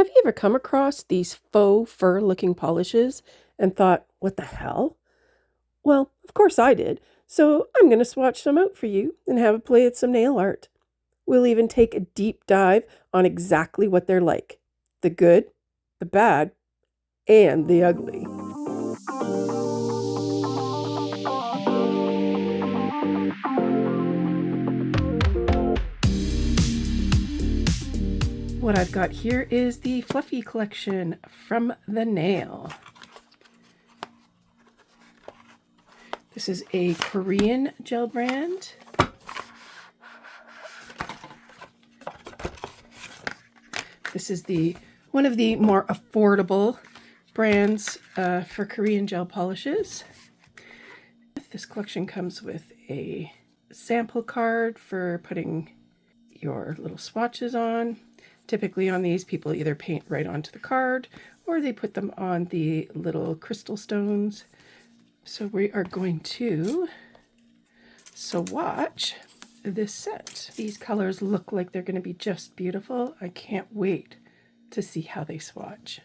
Have you ever come across these faux fur looking polishes and thought, what the hell? Well, of course I did. So I'm going to swatch some out for you and have a play at some nail art. We'll even take a deep dive on exactly what they're like: the good, the bad, and the ugly. What I've got here is the Fluffy collection from the Nail. This is a Korean gel brand. This is one of the more affordable brands for Korean gel polishes. This collection comes with a sample card for putting your little swatches on. Typically on these, people either paint right onto the card or they put them on the little crystal stones. So we are going to swatch this set. These colors look like they're going to be just beautiful. I can't wait to see how they swatch.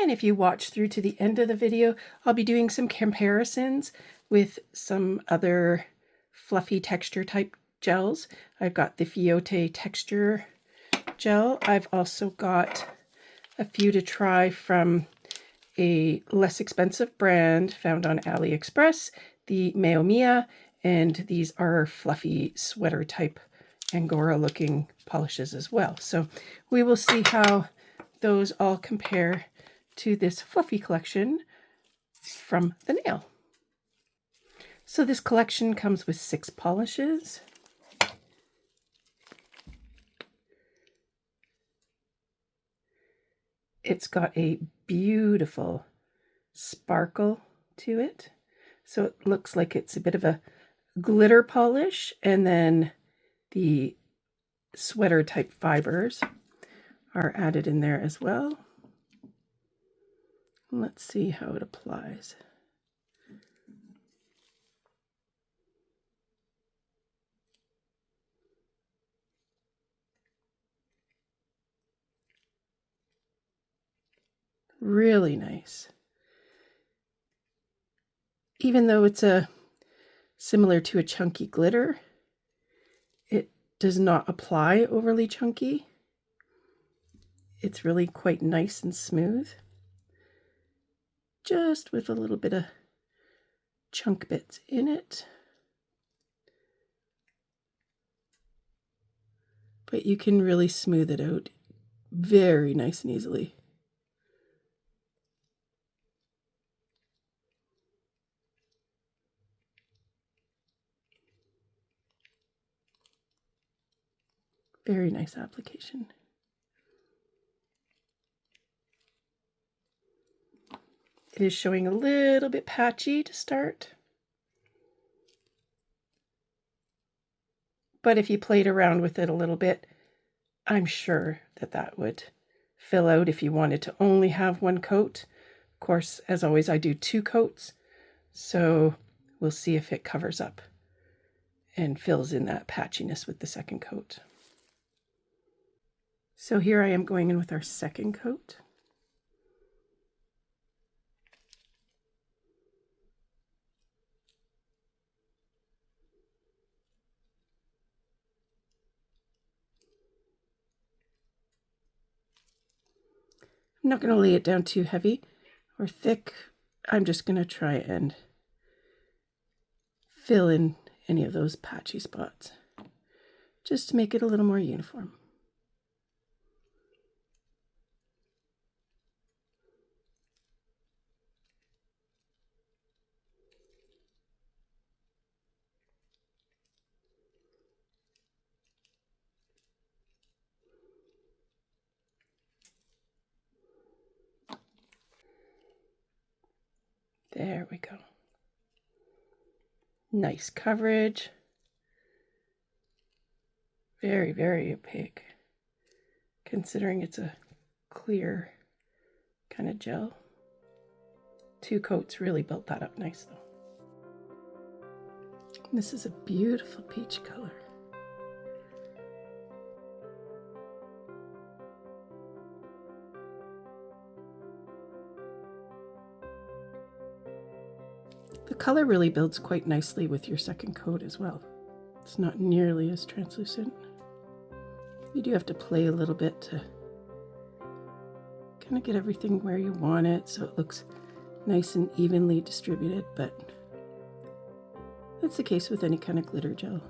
And if you watch through to the end of the video, I'll be doing some comparisons with some other fluffy texture type gels. I've got the Fiote Texture Gel. I've also got a few to try from a less expensive brand found on AliExpress, the Mao Mia, and these are fluffy sweater type Angora looking polishes as well. So we will see how those all compare to this fluffy collection from the Nail. So this collection comes with 6 polishes. It's got a beautiful sparkle to it. So it looks like it's a bit of a glitter polish, and then the sweater type fibers are added in there as well. Let's see how it applies. Really nice. Even though it's similar to a chunky glitter, it does not apply overly chunky. It's really quite nice and smooth, just with a little bit of chunk bits in it. But you can really smooth it out very nice and easily. Very nice application. It is showing a little bit patchy to start. But if you played around with it a little bit, I'm sure that that would fill out if you wanted to only have 1 coat. Of course, as always, I do 2 coats. So we'll see if it covers up and fills in that patchiness with the 2nd coat. So here I am going in with our 2nd coat. I'm not going to lay it down too heavy or thick. I'm just going to try and fill in any of those patchy spots just to make it a little more uniform. There we go. Nice coverage. Very, very opaque, considering it's a clear kind of gel. 2 coats really built that up nice though. This is a beautiful peach color. The color really builds quite nicely with your second coat as well. It's not nearly as translucent. You do have to play a little bit to kind of get everything where you want it so it looks nice and evenly distributed, but that's the case with any kind of glitter gel.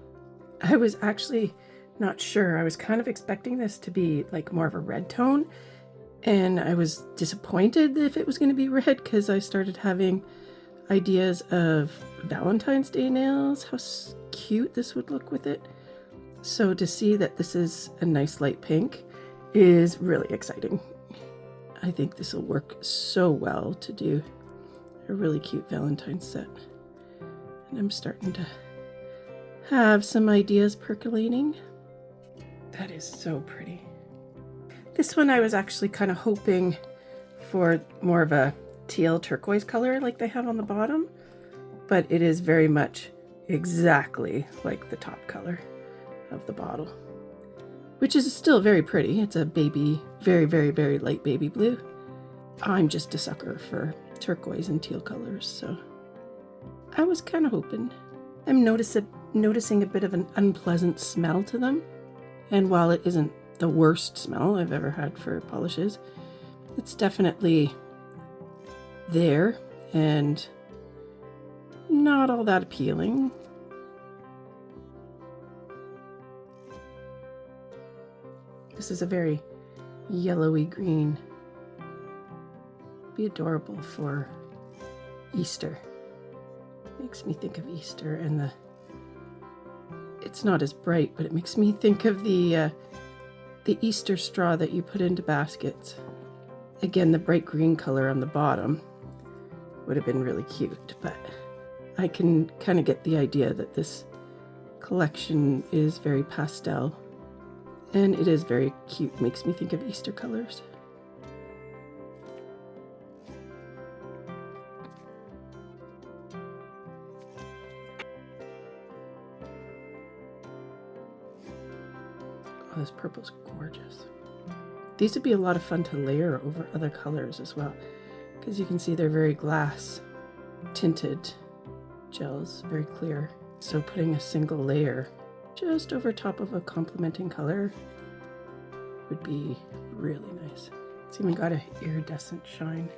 I was actually not sure. I was kind of expecting this to be like more of a red tone, and I was disappointed if it was going to be red because I started having ideas of Valentine's Day nails, how cute this would look with it. So to see that this is a nice light pink is really exciting. I think this will work so well to do a really cute Valentine's set. And I'm starting to have some ideas percolating. That is so pretty. This one I was actually kind of hoping for more of a teal turquoise color like they have on the bottom, but it is very much exactly like the top color of the bottle, which is still very pretty. It's a baby, very, very, very light baby blue. I'm just a sucker for turquoise and teal colors, so I was kind of hoping. I'm noticing a bit of an unpleasant smell to them, and while it isn't the worst smell I've ever had for polishes, it's definitely there and not all that appealing. This is a very yellowy green. Be adorable for Easter. Makes me think of Easter, and it's not as bright, but it makes me think of the Easter straw that you put into baskets. Again, the bright green color on the bottom would have been really cute, but I can kind of get the idea that this collection is very pastel, and it is very cute. Makes me think of Easter colors. Oh, this purple's gorgeous. These would be a lot of fun to layer over other colors as well, because you can see they're very glass tinted gels, very clear. So putting a single layer just over top of a complementing color would be really nice. It's even got an iridescent shine.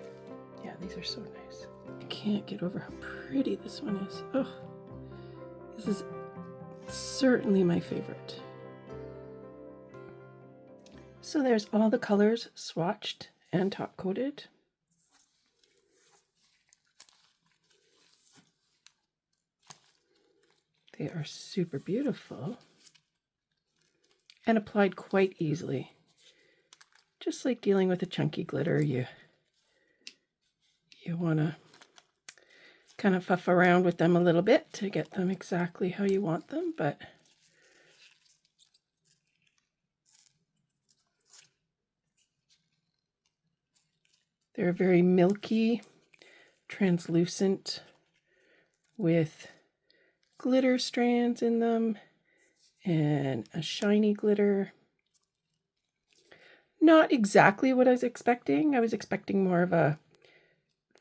Yeah, these are so nice. I can't get over how pretty this one is. Oh, this is certainly my favorite. So there's all the colors swatched and top coated. They are super beautiful and applied quite easily. Just like dealing with a chunky glitter, you want to kind of fuff around with them a little bit to get them exactly how you want them, but they're very milky, translucent, with glitter strands in them and a shiny glitter. Not exactly what I was expecting. I was expecting more of a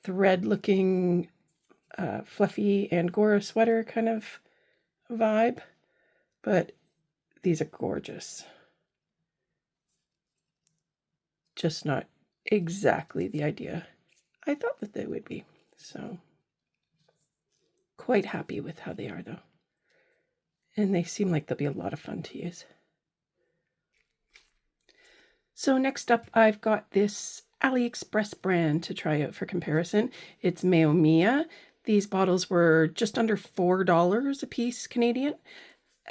thread-looking, fluffy Angora sweater kind of vibe, but these are gorgeous. Just not exactly the idea I thought that they would be. So quite happy with how they are though. And they seem like they'll be a lot of fun to use. So next up, I've got this AliExpress brand to try out for comparison. It's Mao Mia. These bottles were just under $4 a piece Canadian.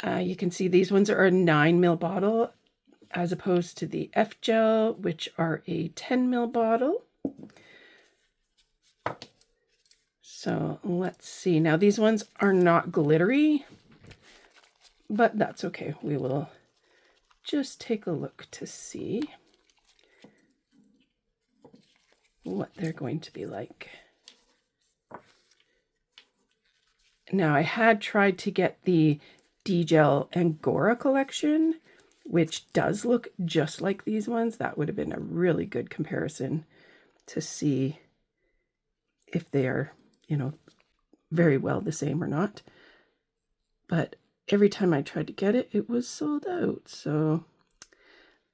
You can see these ones are a 9 ml bottle as opposed to the F Gel, which are a 10 ml bottle. So let's see. Now these ones are not glittery, but that's okay. We will just take a look to see what they're going to be like. Now I had tried to get the D-Gel Angora collection, which does look just like these ones. That would have been a really good comparison to see if they are, you know, very well the same or not. But every time I tried to get it, it was sold out. So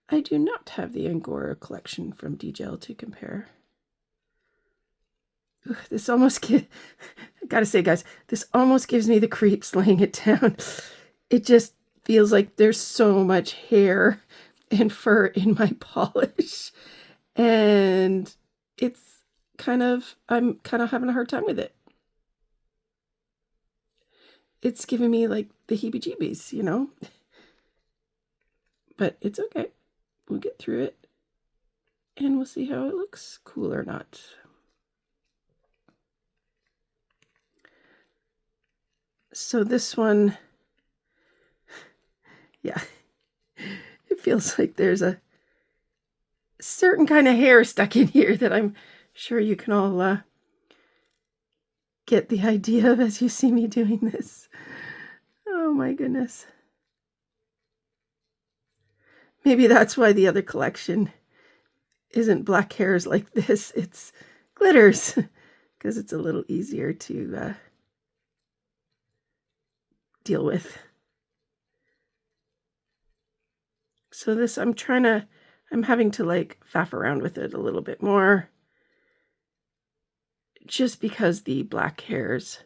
I do not have the Angora collection from D-Gel to compare. Ooh, this almost I gotta say, guys, this almost gives me the creeps laying it down. It just feels like there's so much hair and fur in my polish. And it's I'm kind of having a hard time with it. It's giving me like the heebie-jeebies, you know? But it's okay. We'll get through it. And we'll see how it looks, cool or not. So this one, yeah, it feels like there's a certain kind of hair stuck in here that I'm sure you can all get the idea of as you see me doing this. Oh my goodness. Maybe that's why the other collection isn't black hairs like this. It's glitters because it's a little easier to deal with. So this, I'm having to like faff around with it a little bit more just because the black hairs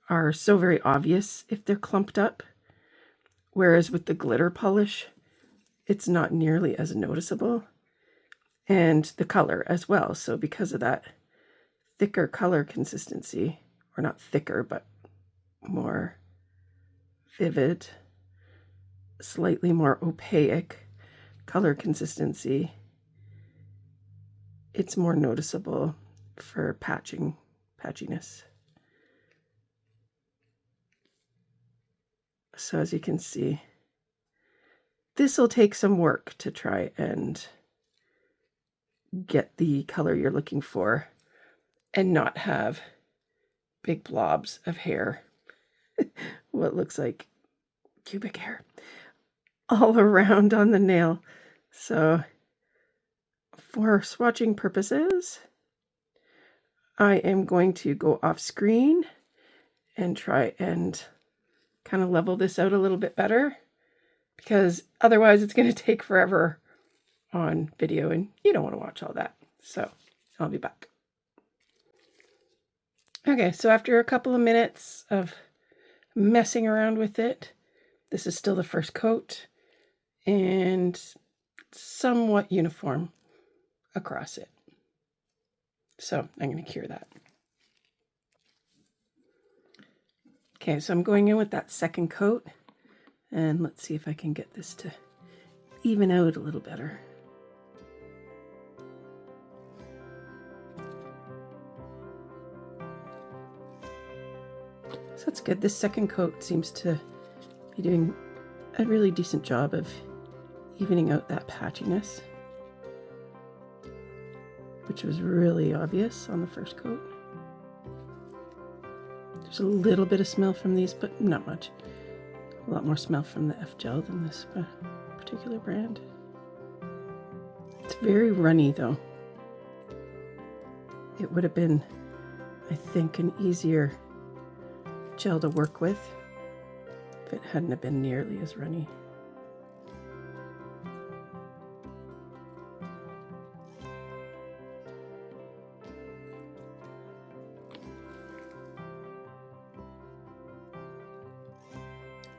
are so very obvious if they're clumped up. Whereas with the glitter polish, it's not nearly as noticeable. And the color as well. So because of that thicker color consistency, or not thicker, but more vivid, slightly more opaque color consistency, it's more noticeable for patchiness. So as you can see, this will take some work to try and get the color you're looking for and not have big blobs of hair, what looks like pubic hair, all around on the nail. So for swatching purposes, I am going to go off screen and try and kind of level this out a little bit better, because otherwise it's going to take forever on video and you don't want to watch all that. So I'll be back. Okay, so after a couple of minutes of messing around with it, this is still the first coat and somewhat uniform across it. So I'm going to cure that. Okay, so I'm going in with that second coat, and let's see if I can get this to even out a little better. So that's good. This second coat seems to be doing a really decent job of evening out that patchiness, which was really obvious on the first coat. There's a little bit of smell from these, but not much. A lot more smell from the F-Gel than this particular brand. It's very runny though. It would have been, I think, an easier gel to work with if it hadn't have been nearly as runny.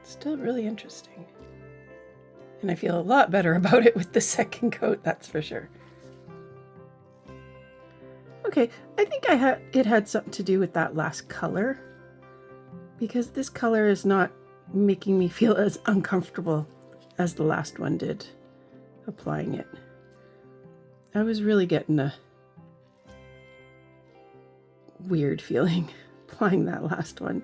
Still really interesting. And I feel a lot better about it with the second coat, that's for sure. Okay, I think it had something to do with that last color, because this color is not making me feel as uncomfortable as the last one did applying it. I was really getting a weird feeling applying that last one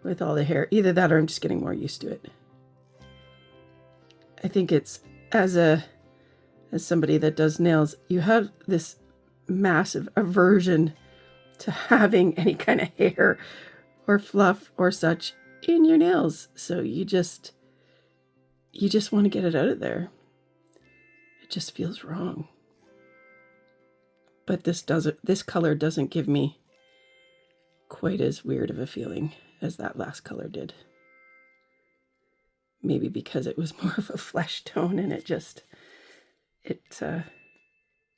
with all the hair. Either that or I'm just getting more used to it. I think it's as somebody that does nails, you have this massive aversion to having any kind of hair or fluff or such in your nails. So you just want to get it out of there. It just feels wrong. But this color doesn't give me quite as weird of a feeling as that last color did. Maybe because it was more of a flesh tone and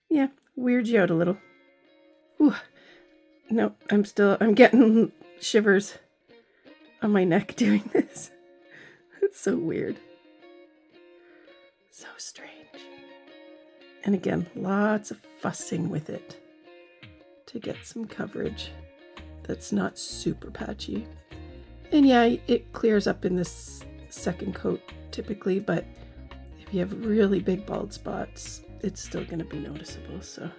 yeah, weirds you out a little. Ooh, no, I'm getting shivers on my neck doing this. It's so weird. So strange. And again, lots of fussing with it to get some coverage that's not super patchy. And yeah, it clears up in this second coat typically, but if you have really big bald spots, it's still going to be noticeable. So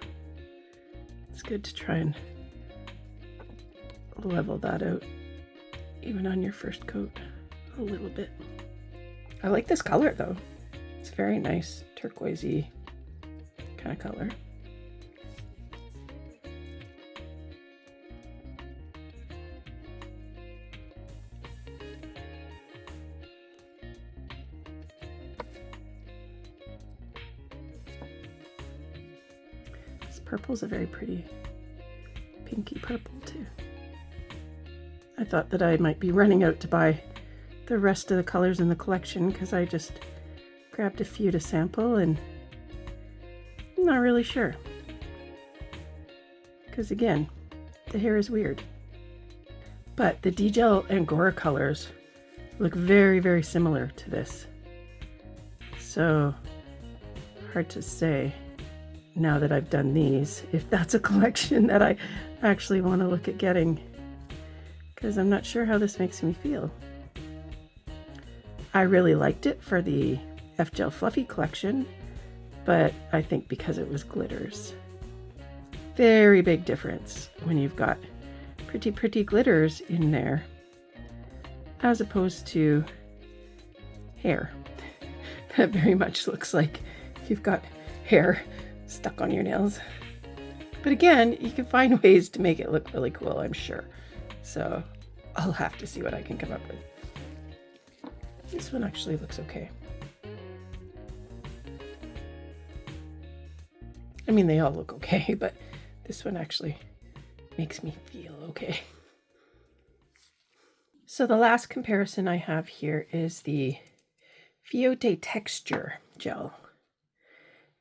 it's good to try and level that out even on your first coat a little bit. I like this color though. It's very nice, turquoisey kind of color. This purple's a very pretty pinky purple too. I thought that I might be running out to buy the rest of the colors in the collection because I just grabbed a few to sample and I'm not really sure. Because again, the hair is weird. But the D-Gel Angora colors look very, very similar to this. So hard to say now that I've done these, if that's a collection that I actually want to look at getting. Because I'm not sure how this makes me feel. I really liked it for the F-Gel Fluffy collection, but I think because it was glitters. Very big difference when you've got pretty, pretty glitters in there as opposed to hair. That very much looks like you've got hair stuck on your nails. But again, you can find ways to make it look really cool, I'm sure. So I'll have to see what I can come up with. This one actually looks okay. I mean, they all look okay, but this one actually makes me feel okay. So the last comparison I have here is the Fiote Texture Gel.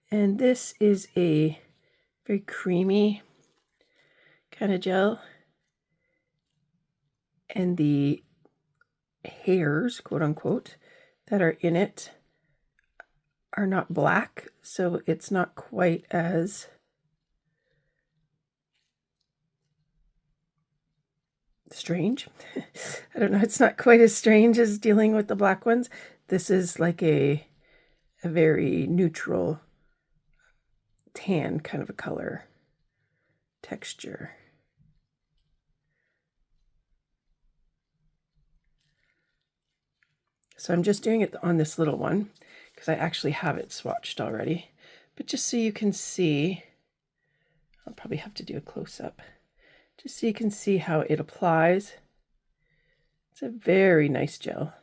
And this is a very creamy kind of gel. And the hairs, quote unquote, that are in it are not black, so it's not quite as strange. I don't know, it's not quite as strange as dealing with the black ones. This is like a very neutral tan kind of a color texture. So I'm just doing it on this little one because I actually have it swatched already. But just so you can see, I'll probably have to do a close-up, just so you can see how it applies. It's a very nice gel.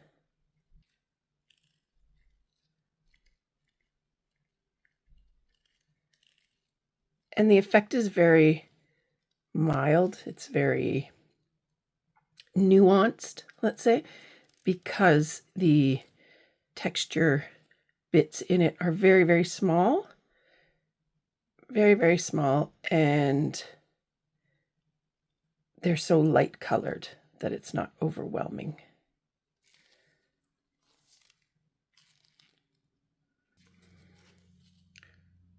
And the effect is very mild. It's very nuanced, let's say, because the texture bits in it are very, very small. Very, very small, and they're so light colored that it's not overwhelming.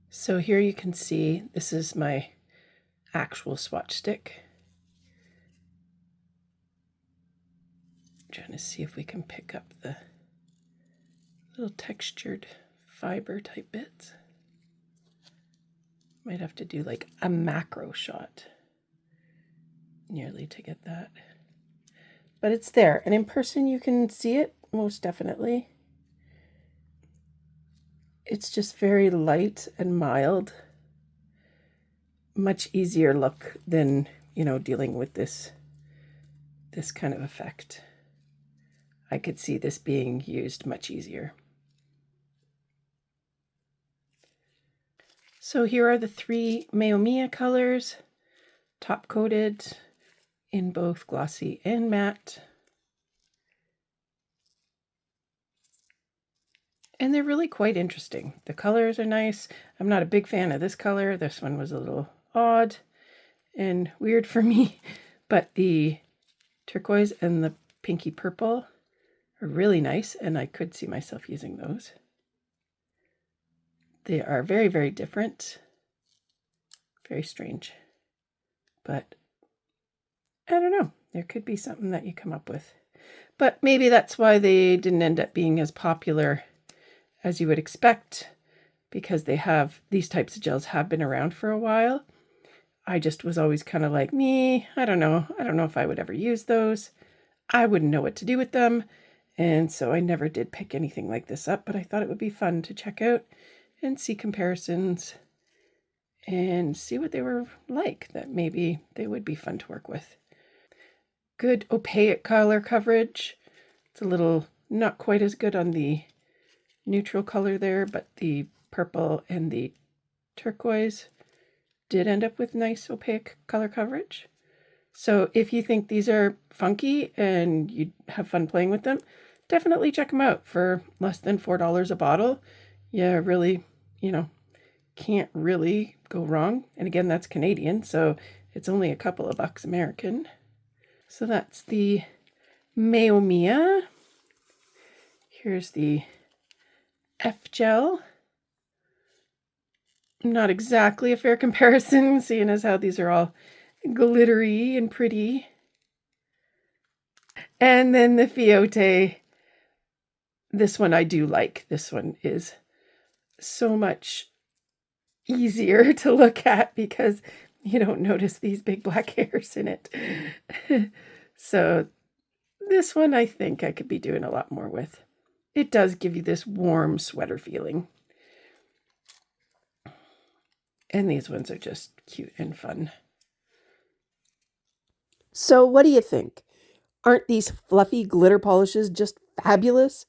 So here you can see this is my actual swatch stick. I'm trying to see if we can pick up the little textured fiber type bits. Might have to do like a macro shot nearly to get that. But it's there, and in person you can see it most definitely. It's just very light and mild. Much easier look than, you know, dealing with this kind of effect. I could see this being used much easier. So here are the three Mao Mia colors, top coated in both glossy and matte. And they're really quite interesting. The colors are nice. I'm not a big fan of this color. This one was a little odd and weird for me, but the turquoise and the pinky purple are really nice, and I could see myself using those. They are very, very different. Very strange. But I don't know. There could be something that you come up with. But maybe that's why they didn't end up being as popular as you would expect, because these types of gels have been around for a while. I just was always kind of like, I don't know if I would ever use those. I wouldn't know what to do with them. And so I never did pick anything like this up, but I thought it would be fun to check out and see comparisons and see what they were like, that maybe they would be fun to work with. Good opaque color coverage. It's a little not quite as good on the neutral color there, but the purple and the turquoise did end up with nice opaque color coverage. So if you think these are funky and you have fun playing with them, definitely check them out for less than $4 a bottle. Yeah, really, can't really go wrong. And again, that's Canadian, so it's only a couple of bucks American. So that's the Mao Mia. Here's the F gel. Not exactly a fair comparison, seeing as how these are all glittery and pretty. And then the Fiote. This one I do like. This one is so much easier to look at because you don't notice these big black hairs in it. So this one I think I could be doing a lot more with. It does give you this warm sweater feeling. And these ones are just cute and fun. So what do you think? Aren't these fluffy glitter polishes just fabulous?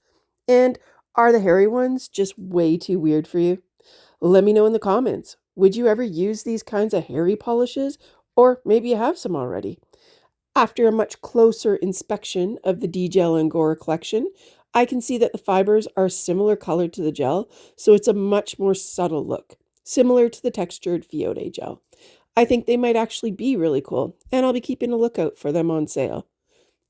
And are the hairy ones just way too weird for you? Let me know in the comments. Would you ever use these kinds of hairy polishes? Or maybe you have some already. After a much closer inspection of the D-Gel Angora collection, I can see that the fibers are similar color to the gel, so it's a much more subtle look, similar to the textured Fiote gel. I think they might actually be really cool, and I'll be keeping a lookout for them on sale.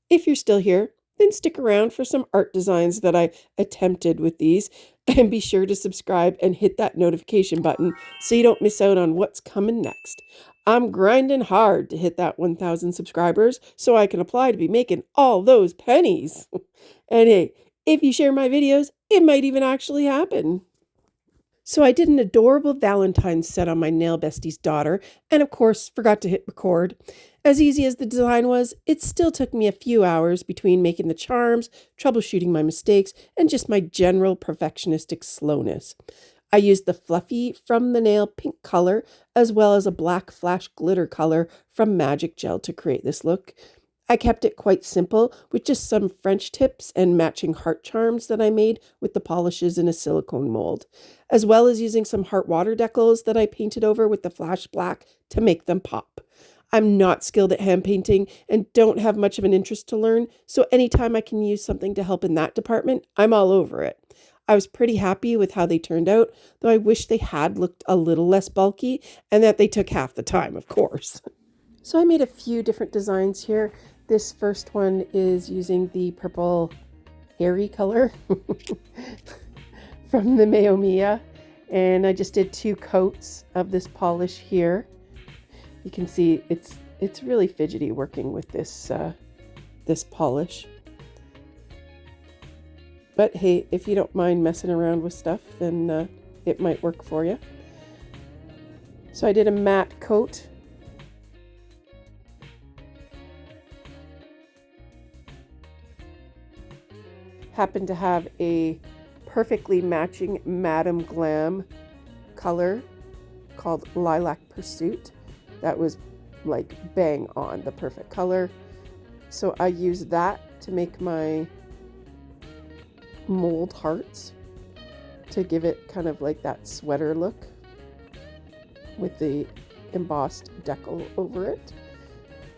If you're still here, then stick around for some art designs that I attempted with these, and be sure to subscribe and hit that notification button so you don't miss out on what's coming next. I'm grinding hard to hit that 1,000 subscribers so I can apply to be making all those pennies. And hey, if you share my videos, it might even actually happen. So I did an adorable Valentine's set on my nail bestie's daughter, and of course forgot to hit record. As easy as the design was, it still took me a few hours between making the charms, troubleshooting my mistakes, and just my general perfectionistic slowness. I used the fluffy from the nail pink color as well as a black flash glitter color from Magic Gel to create this look. I kept it quite simple with just some French tips and matching heart charms that I made with the polishes in a silicone mold, as well as using some heart water decals that I painted over with the flash black to make them pop. I'm not skilled at hand painting and don't have much of an interest to learn, so anytime I can use something to help in that department, I'm all over it. I was pretty happy with how they turned out, though I wish they had looked a little less bulky and that they took half the time, of course. So I made a few different designs here. This first one is using the purple hairy color from the Mao Mia, and I just did 2 coats of this polish here. You can see it's really fidgety working with this this polish. But hey, if you don't mind messing around with stuff, then it might work for you. So I did a matte coat. Happened to have a perfectly matching Madame Glam color called Lilac Pursuit. That was like bang on the perfect color. So I used that to make my mold hearts to give it kind of like that sweater look with the embossed decal over it.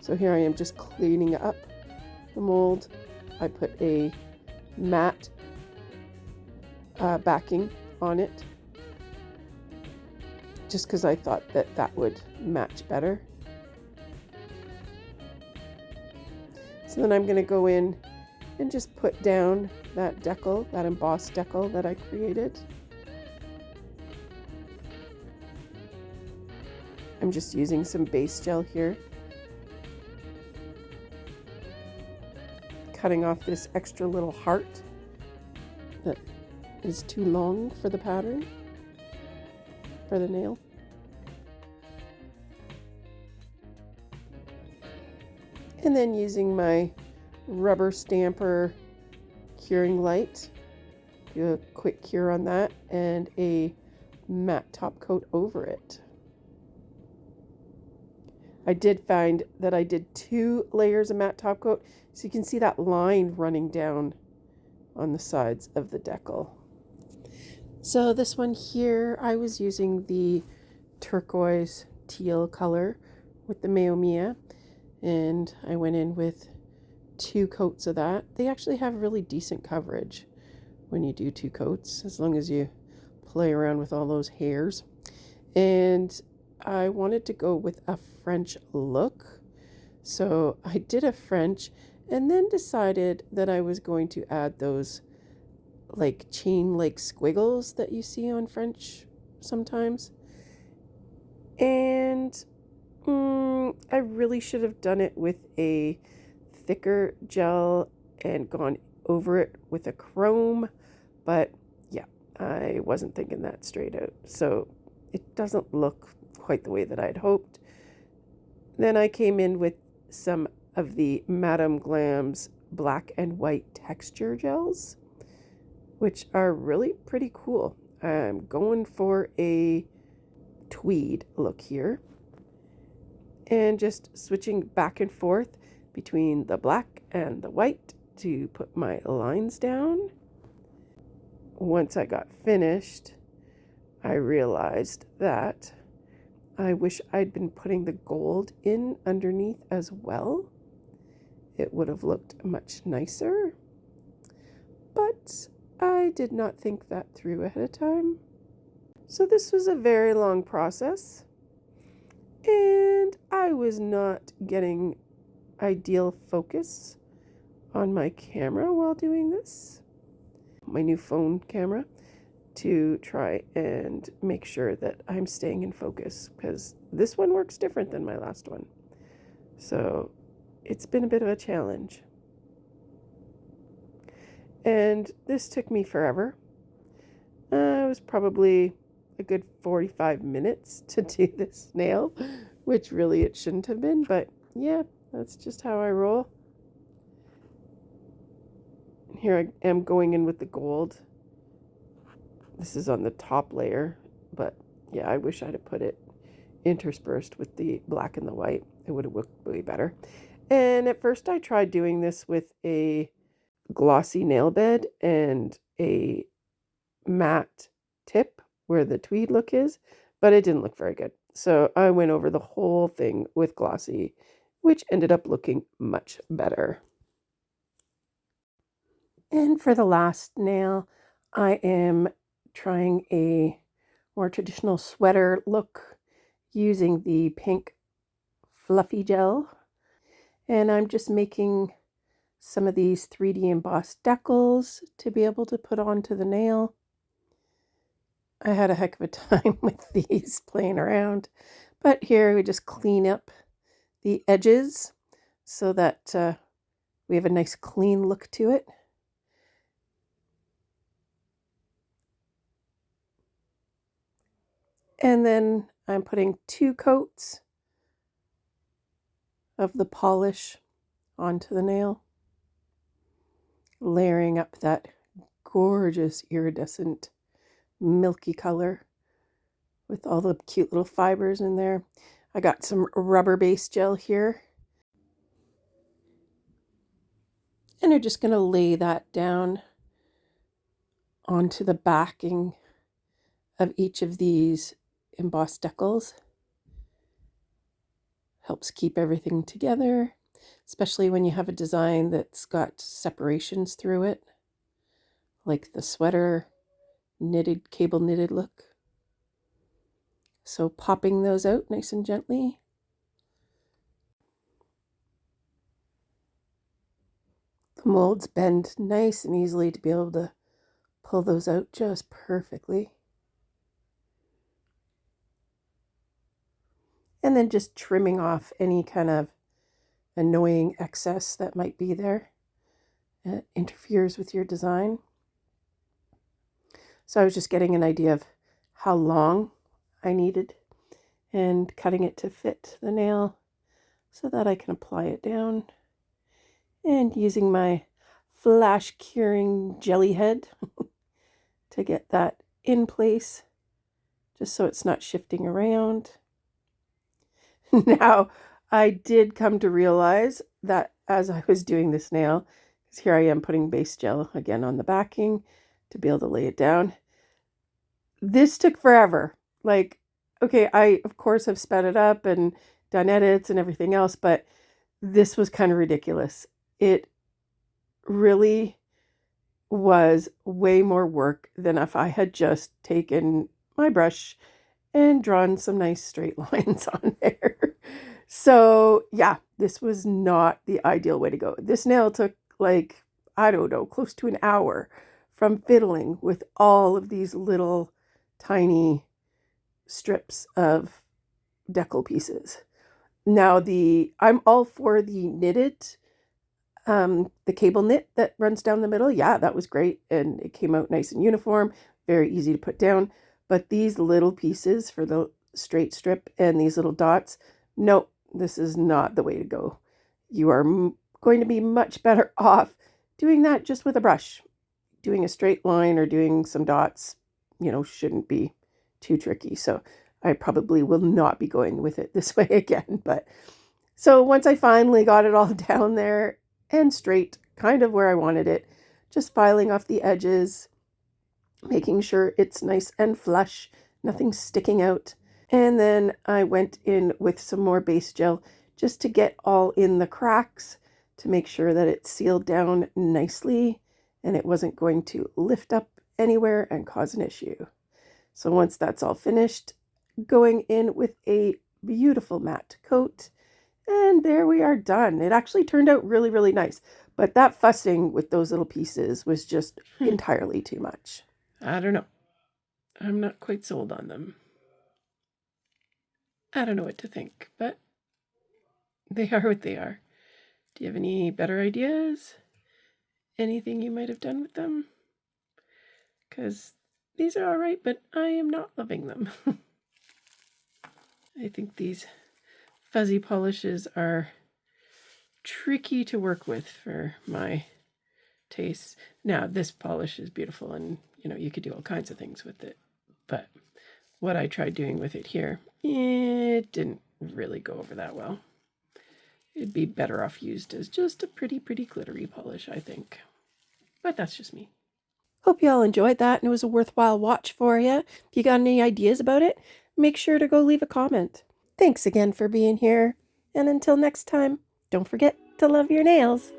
So here I am just cleaning up the mold. I put a matte backing on it just because I thought that that would match better. So then I'm going to go in and just put down that decal, that embossed decal that I created. I'm just using some base gel here, cutting off this extra little heart that is too long for the pattern, for the nail. And then using my rubber stamper curing light, do a quick cure on that and a matte top coat over it. I did find that I did 2 layers of matte top coat, so you can see that line running down on the sides of the decal. So this one here, I was using the turquoise teal color with the Mao Mia, and I went in with 2 coats of that. They actually have really decent coverage when you do 2 coats, as long as you play around with all those hairs. And I wanted to go with a French look, so I did a French and then decided that I was going to add those like chain like squiggles that you see on French sometimes. And I really should have done it with a thicker gel and gone over it with a chrome, but yeah, I wasn't thinking that straight out, so it doesn't look quite the way that I'd hoped. Then I came in with some of the Madame Glam's black and white texture gels, which are really pretty cool. I'm going for a tweed look here, and just switching back and forth between the black and the white to put my lines down. Once I got finished, I realized that I wish I'd been putting the gold in underneath as well. It would have looked much nicer, but I did not think that through ahead of time. So this was a very long process, and I was not getting ideal focus on my camera while doing this, my new phone camera, to try and make sure that I'm staying in focus, because this one works different than my last one. So it's been a bit of a challenge. And this took me forever. It was probably a good 45 minutes to do this nail, which really it shouldn't have been, but yeah, that's just how I roll. Here I am going in with the gold. This is on the top layer, but yeah, I wish I'd have put it interspersed with the black and the white. It would have looked way better. And at first I tried doing this with a glossy nail bed and a matte tip where the tweed look is, but it didn't look very good. So I went over the whole thing with glossy, which ended up looking much better. And for the last nail, I am trying a more traditional sweater look using the pink fluffy gel. And I'm just making some of these 3D embossed decals to be able to put onto the nail. I had a heck of a time with these playing around, but here we just clean up the edges so that we have a nice clean look to it. And then I'm putting 2 coats of the polish onto the nail, layering up that gorgeous iridescent milky color with all the cute little fibers in there. I got some rubber base gel here, and I'm just going to lay that down onto the backing of each of these embossed decals. Helps keep everything together, especially when you have a design that's got separations through it, like the sweater knitted, cable knitted look. So popping those out nice and gently. The molds bend nice and easily to be able to pull those out just perfectly. And then just trimming off any kind of annoying excess that might be there. It interferes with your design. So I was just getting an idea of how long I needed and cutting it to fit the nail so that I can apply it down. And using my flash curing jelly head to get that in place, just so it's not shifting around. Now, I did come to realize that as I was doing this nail, because here I am putting base gel again on the backing to be able to lay it down. This took forever. Like, okay, I, of course, have sped it up and done edits and everything else, but this was kind of ridiculous. It really was way more work than if I had just taken my brush and drawn some nice straight lines on there. So yeah, this was not the ideal way to go. This nail took like, I don't know, close to an hour from fiddling with all of these little tiny strips of decal pieces. Now I'm all for the knitted, the cable knit that runs down the middle. Yeah, that was great. And it came out nice and uniform, very easy to put down. But these little pieces for the straight strip and these little dots, no, this is not the way to go. You are going to be much better off doing that just with a brush. Doing a straight line or doing some dots, shouldn't be too tricky. So I probably will not be going with it this way again. But so once I finally got it all down there and straight, kind of where I wanted it, just filing off the edges, making sure it's nice and flush, nothing sticking out. And then I went in with some more base gel just to get all in the cracks to make sure that it sealed down nicely and it wasn't going to lift up anywhere and cause an issue. So once that's all finished, going in with a beautiful matte coat, and there we are done. It actually turned out really, really nice, but that fussing with those little pieces was just entirely too much. I don't know. I'm not quite sold on them. I don't know what to think, but they are what they are. Do you have any better ideas? Anything you might have done with them? Because these are all right, but I am not loving them. I think these fuzzy polishes are tricky to work with for my tastes. Now, this polish is beautiful and, you could do all kinds of things with it. But what I tried doing with it here, it didn't really go over that well. It'd be better off used as just a pretty, pretty glittery polish, I think. But that's just me. Hope you all enjoyed that and it was a worthwhile watch for you. If you got any ideas about it, make sure to go leave a comment. Thanks again for being here. And until next time, don't forget to love your nails.